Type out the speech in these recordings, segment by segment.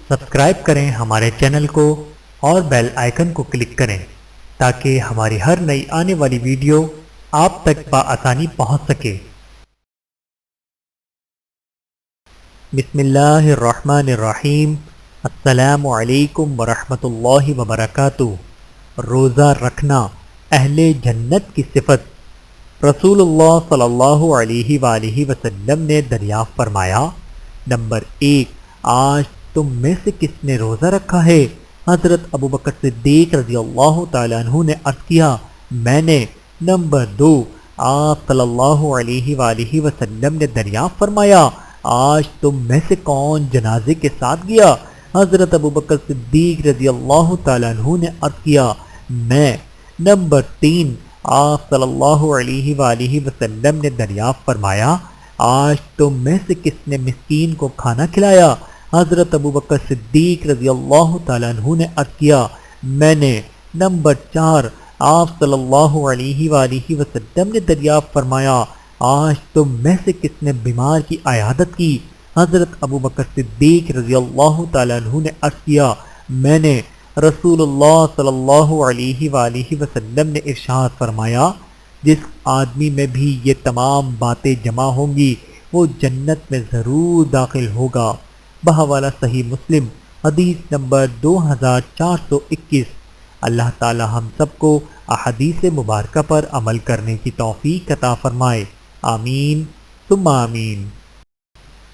Subscribe کریں ہمارے channel کو اور بیل آئیکن کو کلک کریں تاکہ ہماری ہر نئی آنے والی ویڈیو آپ تک بآسانی پہنچ سکے۔ بسم اللہ الرحمن الرحیم۔ السلام علیکم ورحمۃ اللہ وبرکاتہ۔ روزہ رکھنا اہل جنت کی صفت۔ رسول اللہ صلی اللہ علیہ وآلہ وسلم نے دریافت فرمایا، نمبر 1، آج تم میں سے کس نے روزہ رکھا ہے؟ حضرت ابوبکر صدیق رضی اللہ تعالیٰ عنہ نے عرض کیا، میں نے۔ نمبر 2، آپ صلی اللہ علیہ وآلہ وسلم نے دریافت فرمایا، آج تم میں سے کون جنازے کے ساتھ گیا؟ حضرت ابوبکر صدیق رضی اللہ تعالیٰ عنہ نے عرض کیا، میں۔ نمبر 3، آپ صلی اللہ علیہ وآلہ وسلم نے دریافت فرمایا، آج تم میں سے کس نے مسکین کو کھانا کھلایا؟ حضرت ابوبکر صدیق رضی اللہ تعالیٰ عنہ نے عرض کیا، میں نے۔ نمبر 4، آپ صلی اللہ علیہ وآلہ وسلم نے دریافت فرمایا، آج تم میں سے کس نے بیمار کی عیادت کی؟ حضرت ابوبکر صدیق رضی اللہ تعالیٰ عنہ نے عرض کیا، میں نے۔ رسول اللہ صلی اللہ علیہ وآلہ وسلم نے ارشاد فرمایا، جس آدمی میں بھی یہ تمام باتیں جمع ہوں گی وہ جنت میں ضرور داخل ہوگا۔ بحوالہ صحیح مسلم، حدیث نمبر 2421۔ اللہ تعالی ہم سب کو احادیث مبارکہ پر عمل کرنے کی توفیق عطا فرمائے، آمین ثم آمین۔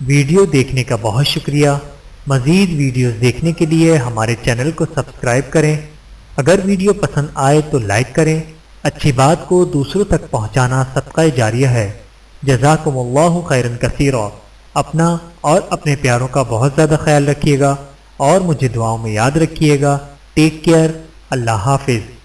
ویڈیو دیکھنے کا بہت شکریہ۔ مزید ویڈیوز دیکھنے کے لیے ہمارے چینل کو سبسکرائب کریں۔ اگر ویڈیو پسند آئے تو لائک کریں۔ اچھی بات کو دوسروں تک پہنچانا صدقہ جاریہ ہے۔ جزاکم اللہ خیرا کثیرا۔ اپنا اور اپنے پیاروں کا بہت زیادہ خیال رکھیے گا اور مجھے دعاؤں میں یاد رکھیے گا۔ Take care. اللہ حافظ۔